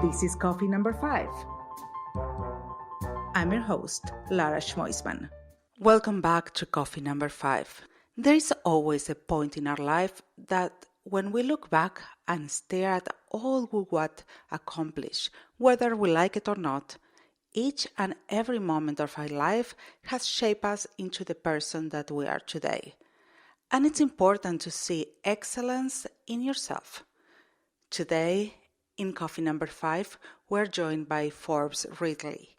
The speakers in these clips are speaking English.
This is coffee number 5. I'm your host, Lara Schmoisman. Welcome back to coffee number 5. There is always a point in our life that when we look back and stare at all we want to accomplish, whether we like it or not, each and every moment of our life has shaped us into the person that we are today. And it's important to see excellence in yourself. Today, in coffee number 5, we're joined by Forbes Riley,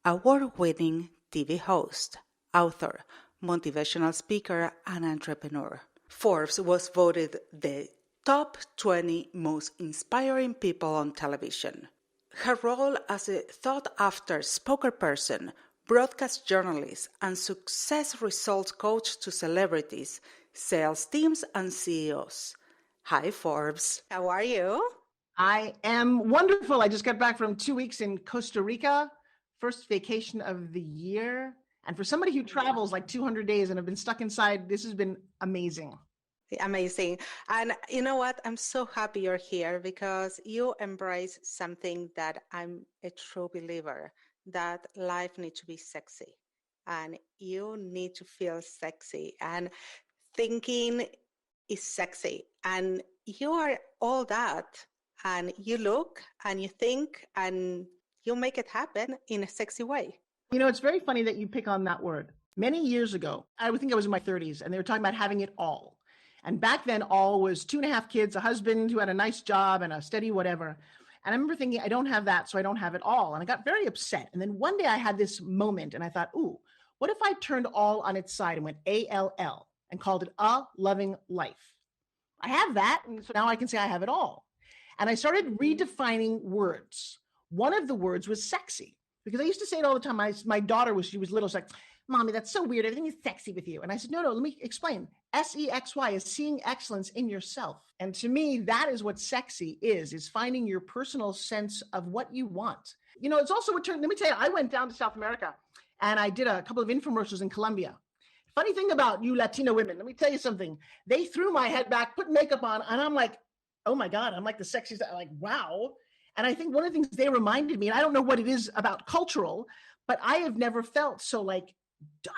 award-winning TV host, author, motivational speaker, and entrepreneur. Forbes was voted the top 20 most inspiring people on television. Her role as a sought-after spokesperson, broadcast journalist, and success results coach to celebrities, sales teams, and CEOs. Hi, Forbes. How are you? I am wonderful. I just got back from 2 weeks in Costa Rica, first vacation of the year. And for somebody who travels like 200 days and have been stuck inside, this has been amazing. Amazing. And you know what? I'm so happy you're here because you embrace something that I'm a true believer, that life needs to be sexy. And you need to feel sexy. And thinking is sexy. And you are all that. And you look and you think and you make it happen in a sexy way. You know, it's very funny that you pick on that word. Many years ago, I would think I was in my 30s, and they were talking about having it all. And back then, all was 2.5 kids, a husband who had a nice job and a steady whatever. And I remember thinking, I don't have that, so I don't have it all. And I got very upset. And then one day I had this moment and I thought, ooh, what if I turned all on its side and went ALL and called it a loving life? I have that. And so now I can say I have it all. And I started redefining words. One of the words was sexy, because I used to say it all the time. My daughter, she was little, she's like, Mommy, that's so weird. Everything is sexy with you. And I said, no, let me explain. SEXY is seeing excellence in yourself. And to me, that is what sexy is finding your personal sense of what you want. You know, it's also let me tell you, I went down to South America and I did a couple of infomercials in Colombia. Funny thing about you Latino women, let me tell you something. They threw my head back, put makeup on, and I'm like, oh my God, I'm like the sexiest, I'm like, wow. And I think one of the things they reminded me, and I don't know what it is about cultural, but I have never felt so like,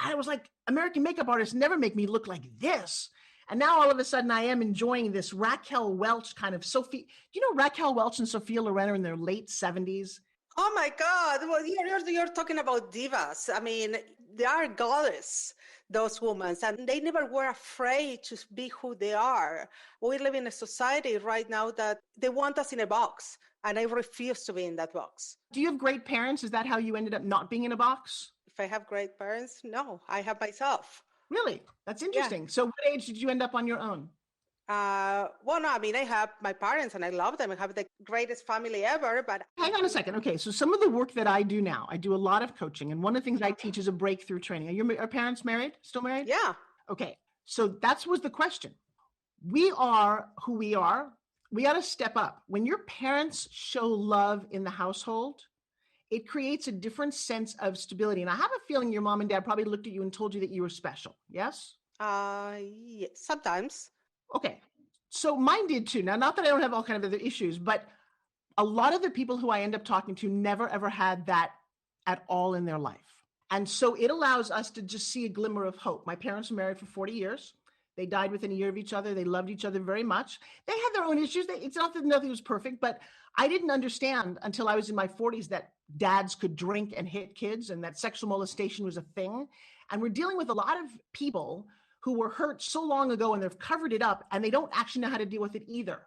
I was like, American makeup artists never make me look like this. And now all of a sudden I am enjoying this Raquel Welch kind of Sophie. Do you know Raquel Welch and Sophia Loren are in their late 70s? Oh my God. Well, you're talking about divas. I mean, they are goddess, those women, and they never were afraid to be who they are. We live in a society right now that they want us in a box, and I refuse to be in that box. Do you have great parents? Is that how you ended up not being in a box? If I have great parents, no, I have myself. Really? That's interesting. Yeah. So what age did you end up on your own? Well, no, I mean, I have my parents and I love them. I have the greatest family ever, but... Hang on a second. Okay, so some of the work that I do now, I do a lot of coaching. And one of the things I teach is a breakthrough training. Are your parents married? Still married? Yeah. Okay, so that was the question. We are who we are. We got to step up. When your parents show love in the household, it creates a different sense of stability. And I have a feeling your mom and dad probably looked at you and told you that you were special. Yes? Yeah, sometimes. Okay. So mine did too. Now, not that I don't have all kind of other issues, but a lot of the people who I end up talking to never, ever had that at all in their life. And so it allows us to just see a glimmer of hope. My parents were married for 40 years. They died within a year of each other. They loved each other very much. They had their own issues. It's not that nothing was perfect, but I didn't understand until I was in my 40s that dads could drink and hit kids and that sexual molestation was a thing. And we're dealing with a lot of people who were hurt so long ago and they've covered it up and they don't actually know how to deal with it either.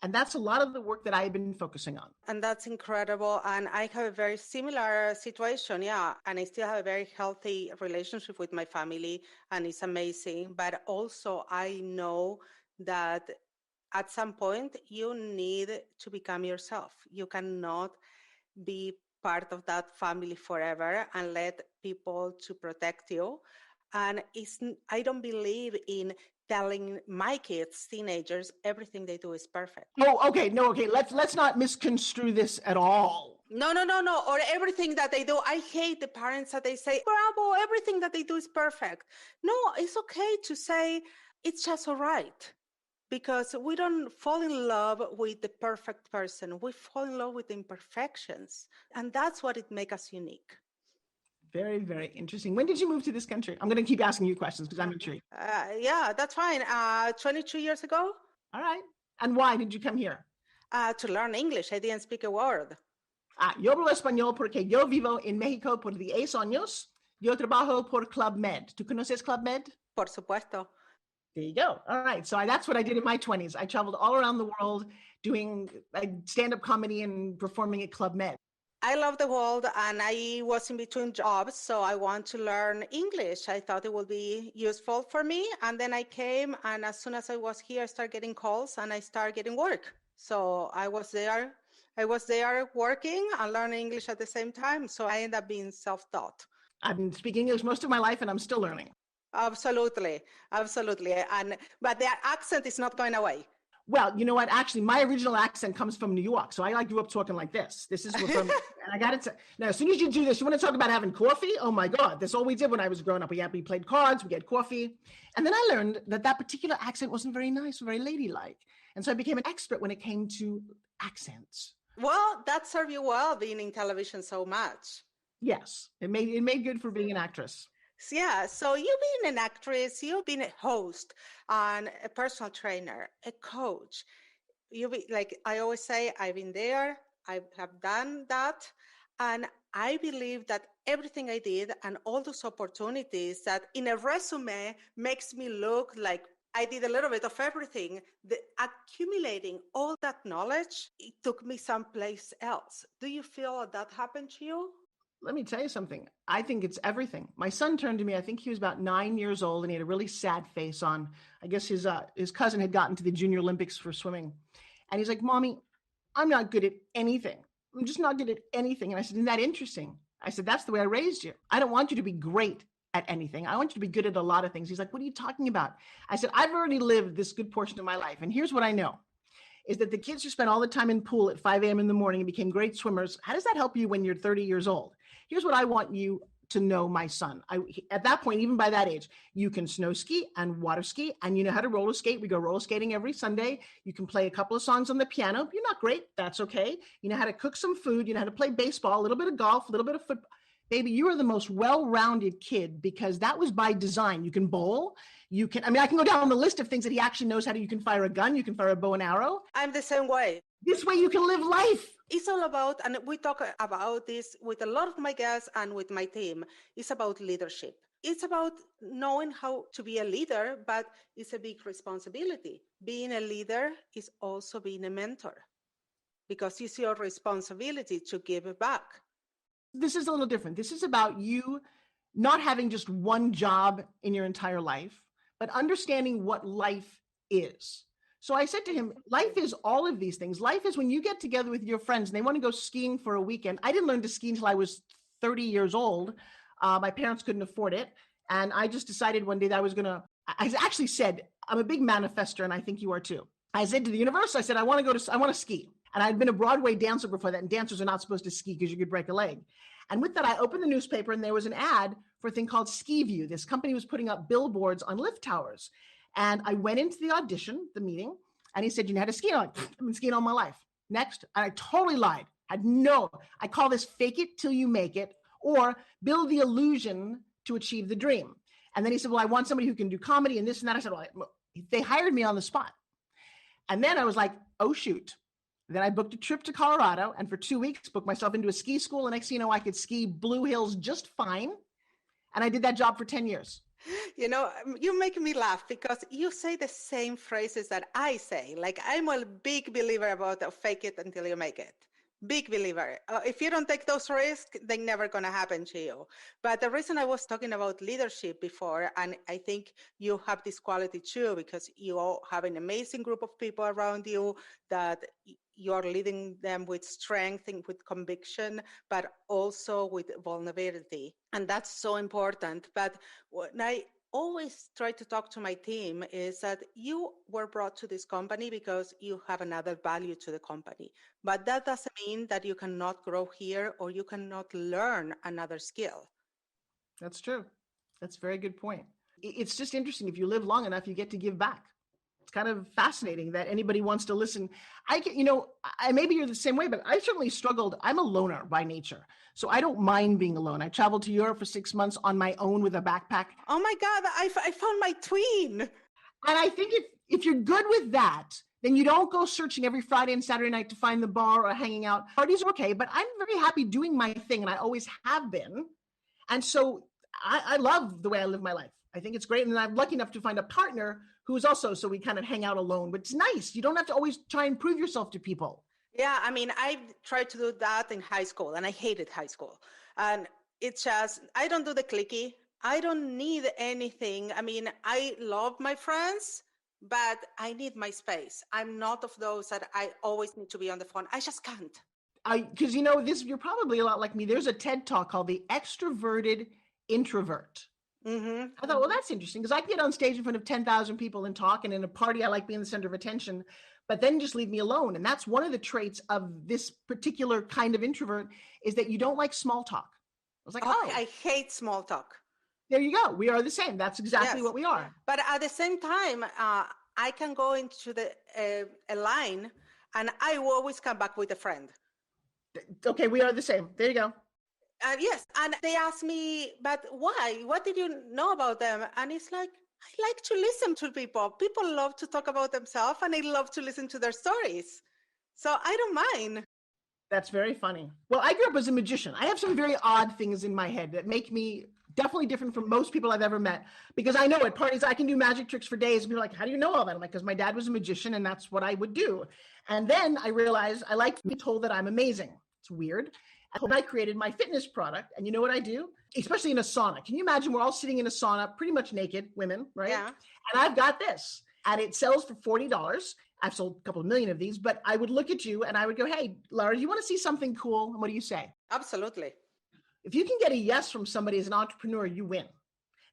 And that's a lot of the work that I've been focusing on. And that's incredible. And I have a very similar situation. Yeah. And I still have a very healthy relationship with my family and it's amazing. But also I know that at some point you need to become yourself. You cannot be part of that family forever and let people to protect you. And I don't believe in telling my kids, teenagers, everything they do is perfect. Oh, okay. No, okay. Let's not misconstrue this at all. No. Or everything that they do. I hate the parents that they say, bravo, everything that they do is perfect. No, it's okay to say it's just all right. because we don't fall in love with the perfect person. We fall in love with imperfections. And that's what it makes us unique. Very, very interesting. When did you move to this country? I'm going to keep asking you questions because I'm intrigued. Yeah, that's fine. 22 years ago. All right. And why did you come here? To learn English. I didn't speak a word. Yo hablo español porque yo vivo en México por 10 años. Yo trabajo por Club Med. ¿Tú conoces Club Med? Por supuesto. There you go. All right. So that's what I did in my 20s. I traveled all around the world doing stand-up comedy and performing at Club Med. I love the world, and I was in between jobs, so I want to learn English. I thought it would be useful for me. And then I came, and as soon as I was here, I started getting calls and I started getting work. So I was there working and learning English at the same time. So I ended up being self-taught. I've been speaking English most of my life and I'm still learning. Absolutely. But the accent is not going away. Well, you know what? Actually, my original accent comes from New York. So I grew up talking like this. This is from, and I got it. Now, as soon as you do this, you want to talk about having coffee? Oh my God. That's all we did when I was growing up. We played cards, we had coffee. And then I learned that particular accent wasn't very nice, very ladylike. And so I became an expert when it came to accents. Well, that served you well being in television so much. Yes, it made good for being an actress. Yeah, so you've been an actress, you've been a host, and a personal trainer, a coach. Like I always say, I've been there, I have done that, and I believe that everything I did and all those opportunities that in a resume makes me look like I did a little bit of everything. Accumulating all that knowledge, it took me someplace else. Do you feel that happened to you? Let me tell you something. I think it's everything. My son turned to me, I think he was about 9 years old, and he had a really sad face on. I guess his cousin had gotten to the Junior Olympics for swimming. And he's like, Mommy, I'm not good at anything. I'm just not good at anything. And I said, isn't that interesting? I said, that's the way I raised you. I don't want you to be great at anything. I want you to be good at a lot of things. He's like, what are you talking about? I said, I've already lived this good portion of my life. And here's what I know. Is that the kids who spent all the time in pool at 5 a.m. in the morning and became great swimmers, how does that help you when you're 30 years old? Here's what I want you to know, my son. At that point, even by that age, you can snow ski and water ski, and you know how to roller skate. We go roller skating every Sunday. You can play a couple of songs on the piano. You're not great. That's okay. You know how to cook some food. You know how to play baseball, a little bit of golf, a little bit of football. Baby, you are the most well-rounded kid because that was by design. You can bowl. I can go down the list of things that he actually knows how to. You can fire a gun. You can fire a bow and arrow. I'm the same way. This way you can live life. It's all about, and we talk about this with a lot of my guests and with my team, it's about leadership. It's about knowing how to be a leader, but it's a big responsibility. Being a leader is also being a mentor because it's your responsibility to give back. This is a little different. This is about you not having just one job in your entire life, but understanding what life is. So I said to him, life is all of these things. Life is when you get together with your friends and they want to go skiing for a weekend. I didn't learn to ski until I was 30 years old. My parents couldn't afford it. And I just decided one day that I actually said, I'm a big manifester and I think you are too. I said to the universe, I said, I want to ski. And I'd been a Broadway dancer before that. And dancers are not supposed to ski because you could break a leg. And with that, I opened the newspaper and there was an ad for a thing called Ski View. This company was putting up billboards on lift towers. And I went into the audition, the meeting, and he said, you know how to ski? I'm like, I've been skiing all my life. Next, and I totally lied. I call this fake it till you make it, or build the illusion to achieve the dream. And then he said, well, I want somebody who can do comedy and this and that. I said, well, they hired me on the spot. And then I was like, oh, shoot. Then I booked a trip to Colorado and for 2 weeks, booked myself into a ski school. And next thing you know, I could ski Blue Hills just fine. And I did that job for 10 years. You know, you make me laugh because you say the same phrases that I say. Like, I'm a big believer about fake it until you make it. Big believer. If you don't take those risks, they're never going to happen to you. But the reason I was talking about leadership before, and I think you have this quality too, because you all have an amazing group of people around you that you're leading them with strength and with conviction, but also with vulnerability. And that's so important. But when I always try to talk to my team is that you were brought to this company because you have another value to the company. But that doesn't mean that you cannot grow here or you cannot learn another skill. That's true. That's a very good point. It's just interesting. If you live long enough, you get to give back. It's kind of fascinating that anybody wants to listen. Maybe you're the same way, but I certainly struggled. I'm a loner by nature. So I don't mind being alone. I traveled to Europe for 6 months on my own with a backpack. Oh my God, I found my twin. And I think if you're good with that, then you don't go searching every Friday and Saturday night to find the bar or hanging out. Parties are okay, but I'm very happy doing my thing, and I always have been. And so I love the way I live my life. I think it's great. And I'm lucky enough to find a partner who is also, so we kind of hang out alone, but it's nice. You don't have to always try and prove yourself to people. Yeah, I mean, I tried to do that in high school, and I hated high school. And it's just, I don't do the clicky. I don't need anything. I mean, I love my friends, but I need my space. I'm not of those that I always need to be on the phone. I just can't. Because you're probably a lot like me. There's a TED talk called The Extroverted Introvert. Mm-hmm. I thought, well, that's interesting, because I can get on stage in front of 10,000 people and talk, and in a party, I like being the center of attention, but then just leave me alone. And that's one of the traits of this particular kind of introvert, is that you don't like small talk. I was like, I hate small talk. There you go. We are the same. That's exactly what we are. But at the same time, I can go into a line, and I will always come back with a friend. Okay, we are the same. There you go. Yes, and they ask me, but why? What did you know about them? And it's like, I like to listen to people. People love to talk about themselves, and I love to listen to their stories. So I don't mind. That's very funny. Well, I grew up as a magician. I have some very odd things in my head that make me definitely different from most people I've ever met, because I know at parties I can do magic tricks for days. And people are like, how do you know all that? I'm like, because my dad was a magician and that's what I would do. And then I realized I like to be told that I'm amazing. It's weird. And I created my fitness product. And you know what I do? Especially in a sauna. Can you imagine we're all sitting in a sauna, pretty much naked, women, right? Yeah. And I've got this, and it sells for $40. I've sold a couple of million of these, but I would look at you and I would go, hey, Lara, do you want to see something cool? And what do you say? Absolutely. If you can get a yes from somebody as an entrepreneur, you win.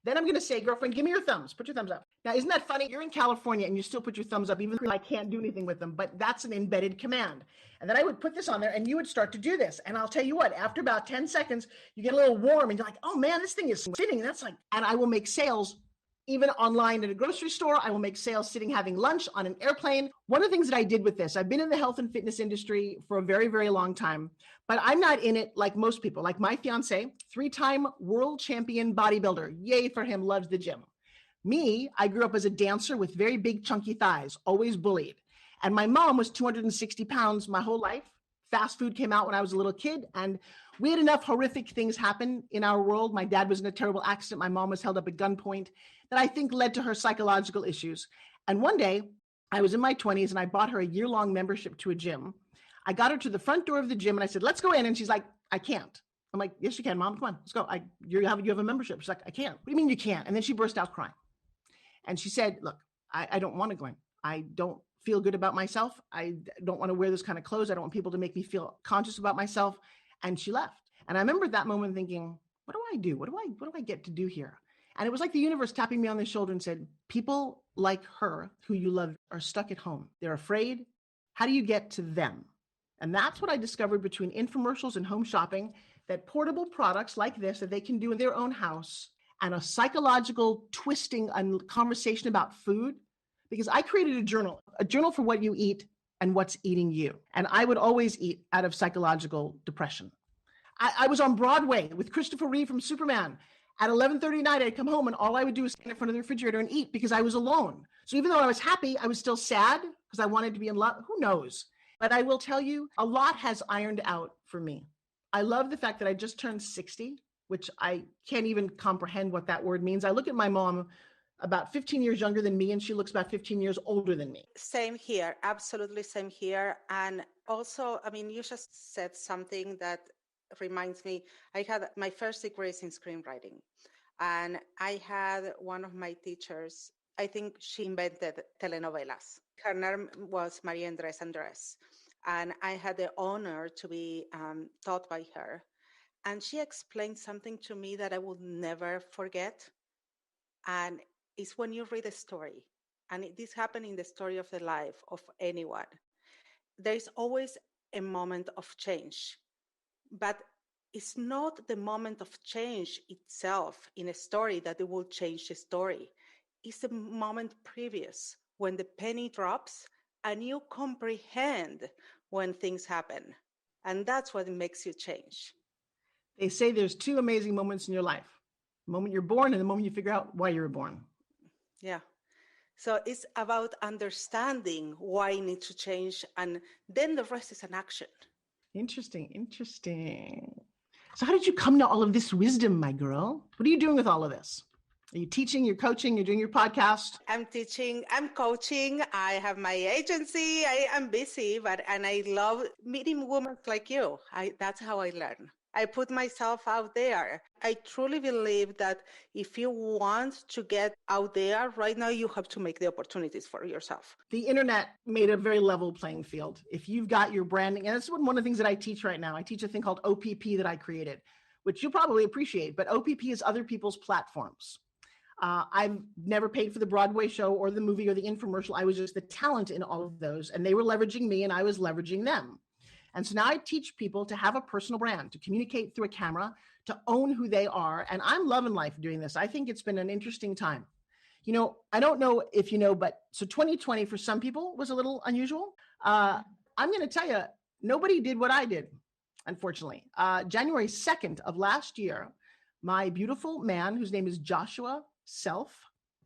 Then I'm going to say, girlfriend, give me your thumbs. Put your thumbs up. Now, isn't that funny? You're in California and you still put your thumbs up, even though I can't do anything with them, but that's an embedded command. And then I would put this on there and you would start to do this. And I'll tell you what, after about 10 seconds, you get a little warm and you're like, oh man, this thing is sitting. That's like, and I will make sales even online at a grocery store. I will make sales sitting, having lunch on an airplane. One of the things that I did with this, I've been in the health and fitness industry for a very, very long time, but I'm not in it like most people. Like my fiance, 3-time world champion bodybuilder. Yay for him, loves the gym. Me, I grew up as a dancer with very big chunky thighs, always bullied. And my mom was 260 pounds my whole life. Fast food came out when I was a little kid, and we had enough horrific things happen in our world. My dad was in a terrible accident. My mom was held up at gunpoint, that I think led to her psychological issues. And one day I was in my 20s and I bought her a year-long membership to a gym. I got her to the front door of the gym and I said, let's go in. And she's like, I can't. I'm like, yes, you can, Mom. Come on, let's go. You have a membership. She's like, I can't. What do you mean you can't? And then she burst out crying. And she said, look, I don't want to go in. I don't feel good about myself. I don't want to wear this kind of clothes. I don't want people to make me feel conscious about myself. And she left. And I remember at that moment thinking, what do I do? What do I get to do here? And it was like the universe tapping me on the shoulder and said, people like her who you love are stuck at home. They're afraid. How do you get to them? And that's what I discovered between infomercials and home shopping, that portable products like this that they can do in their own house, and a psychological twisting and conversation about food. Because I created a journal for what you eat and what's eating you. And I would always eat out of psychological depression. I was on Broadway with Christopher Reeve from Superman. At 11:30 at night, I'd come home and all I would do is stand in front of the refrigerator and eat, because I was alone. So even though I was happy, I was still sad because I wanted to be in love. Who knows? But I will tell you, a lot has ironed out for me. I love the fact that I just turned 60, which I can't even comprehend what that word means. I look at my mom, about 15 years younger than me, and she looks about 15 years older than me. Same here. Absolutely same here. And also, I mean, you just said something that reminds me, I had my first degrees in screenwriting, and I had one of my teachers, I think she invented telenovelas. Her name was Maria Andres, and I had the honor to be taught by her. And she explained something to me that I will never forget. And it's when you read a story, and this happened in the story of the life of anyone, there is always a moment of change. But it's not the moment of change itself in a story that it will change the story. It's the moment previous when the penny drops and you comprehend when things happen. And that's what makes you change. They say there's two amazing moments in your life: the moment you're born and the moment you figure out why you were born. Yeah. So it's about understanding why you need to change, and then the rest is an action. Interesting. So how did you come to all of this wisdom, my girl? What are you doing with all of this? Are you teaching, you're coaching, you're doing your podcast? I'm teaching, I'm coaching, I have my agency, I am busy, and I love meeting women like you. That's how I learn. I put myself out there. I truly believe that if you want to get out there right now, you have to make the opportunities for yourself. The internet made a very level playing field. If you've got your branding, and that's one of the things that I teach right now. I teach a thing called OPP that I created, which you'll probably appreciate, but OPP is other people's platforms. I've never paid for the Broadway show or the movie or the infomercial. I was just the talent in all of those, and they were leveraging me and I was leveraging them. And so now I teach people to have a personal brand, to communicate through a camera, to own who they are. And I'm loving life doing this. I think it's been an interesting time. You know, I don't know if you know, but so 2020 for some people was a little unusual. I'm going to tell you, nobody did what I did, unfortunately. January 2nd of last year, my beautiful man, whose name is Joshua Self,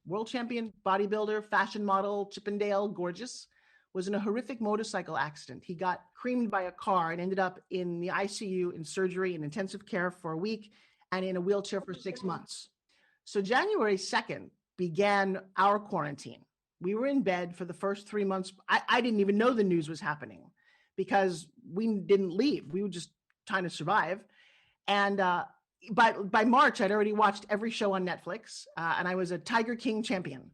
world champion bodybuilder, fashion model, Chippendale, gorgeous, was in a horrific motorcycle accident. He got creamed by a car and ended up in the ICU, in surgery, in intensive care for a week, and in a wheelchair for 6 months. So January 2nd began our quarantine. We were in bed for the first 3 months. I didn't even know the news was happening because we didn't leave. We were just trying to survive. And by March, I'd already watched every show on Netflix, and I was a Tiger King champion.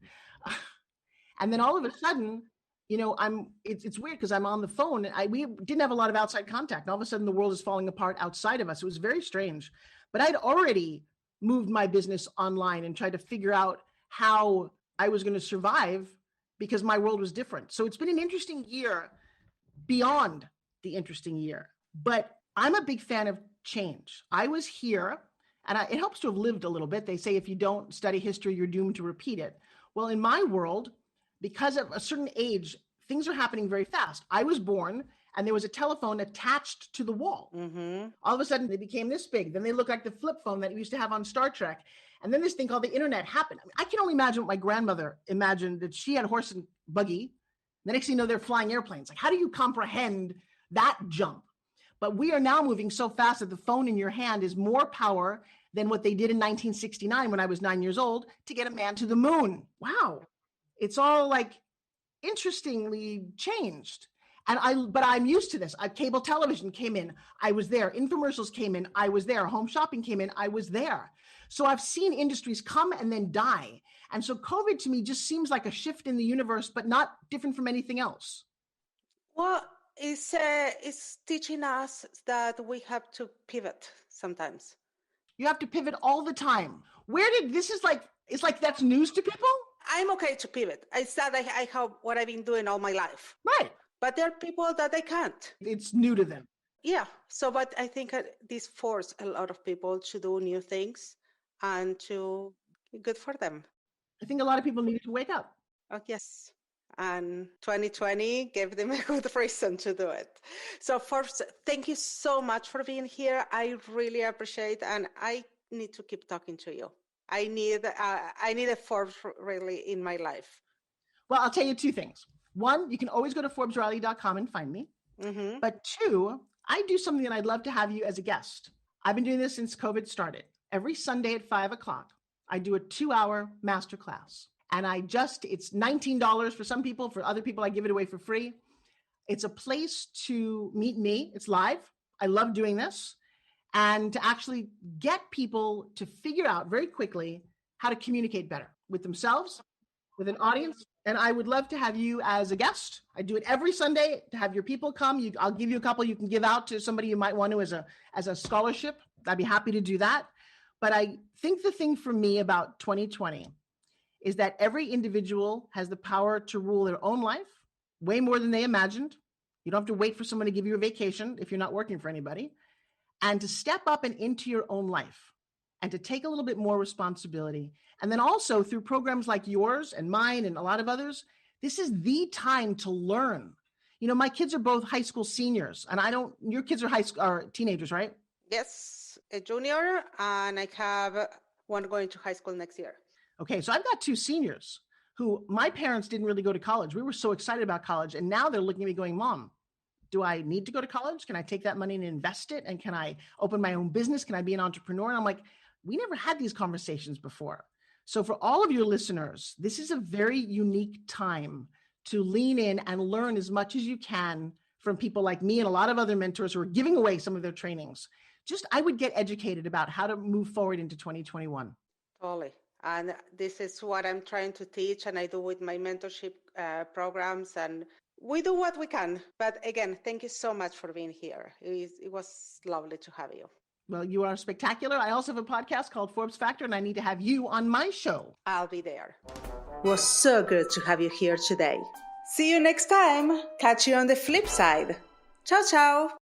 And then all of a sudden, you know, it's weird because I'm on the phone and we didn't have a lot of outside contact. And all of a sudden the world is falling apart outside of us. It was very strange, but I'd already moved my business online and tried to figure out how I was going to survive because my world was different. So it's been an interesting year beyond the interesting year, but I'm a big fan of change. I was here and it helps to have lived a little bit. They say if you don't study history, you're doomed to repeat it. Well, in my world, because of a certain age, things are happening very fast. I was born and there was a telephone attached to the wall. Mm-hmm. All of a sudden they became this big. Then they look like the flip phone that you used to have on Star Trek. And then this thing called the internet happened. I mean, I can only imagine what my grandmother imagined, that she had a horse and buggy. The next thing you know, they're flying airplanes. Like, how do you comprehend that jump? But we are now moving so fast that the phone in your hand is more power than what they did in 1969 when I was 9 years old to get a man to the moon. Wow. It's all like interestingly changed. But I'm used to this. Cable television came in, I was there. Infomercials came in, I was there. Home shopping came in, I was there. So I've seen industries come and then die. And so COVID to me just seems like a shift in the universe, but not different from anything else. Well, it's teaching us that we have to pivot sometimes. You have to pivot all the time. It's like that's news to people? I'm okay to pivot. It's that I have what I've been doing all my life. Right. But there are people that they can't. It's new to them. Yeah. So, but I think this forced a lot of people to do new things and to good for them. I think a lot of people needed to wake up. Oh, yes. And 2020 gave them a good reason to do it. So Forbes, thank you so much for being here. I really appreciate, and I need to keep talking to you. I need a Forbes Riley in my life. Well, I'll tell you two things. One, you can always go to ForbesRiley.com and find me. Mm-hmm. But two, I do something that I'd love to have you as a guest. I've been doing this since COVID started. Every Sunday at 5:00, I do a 2-hour masterclass. And it's $19 for some people. For other people, I give it away for free. It's a place to meet me. It's live. I love doing this. And to actually get people to figure out very quickly how to communicate better with themselves, with an audience. And I would love to have you as a guest. I do it every Sunday to have your people come. I'll give you a couple you can give out to somebody you might want to as a scholarship. I'd be happy to do that. But I think the thing for me about 2020 is that every individual has the power to rule their own life way more than they imagined. You don't have to wait for someone to give you a vacation if you're not working for anybody. And to step up and into your own life and to take a little bit more responsibility. And then also through programs like yours and mine and a lot of others, This is the time to learn. You know, my kids are both high school seniors, and your kids are are teenagers, right? Yes, a junior, and I have one going to high school next year. Okay, so I've got two seniors who my parents didn't really go to college. We were so excited about college, and now they're looking at me going, Mom, do I need to go to college? Can I take that money and invest it? And can I open my own business? Can I be an entrepreneur? And I'm like, we never had these conversations before. So for all of your listeners, this is a very unique time to lean in and learn as much as you can from people like me and a lot of other mentors who are giving away some of their trainings. I would get educated about how to move forward into 2021. Totally. And this is what I'm trying to teach, and I do with my mentorship programs, and we do what we can. But again, thank you so much for being here. It was lovely to have you. Well, you are spectacular. I also have a podcast called Forbes Factor, and I need to have you on my show. I'll be there. It was so good to have you here today. See you next time. Catch you on the flip side. Ciao, ciao.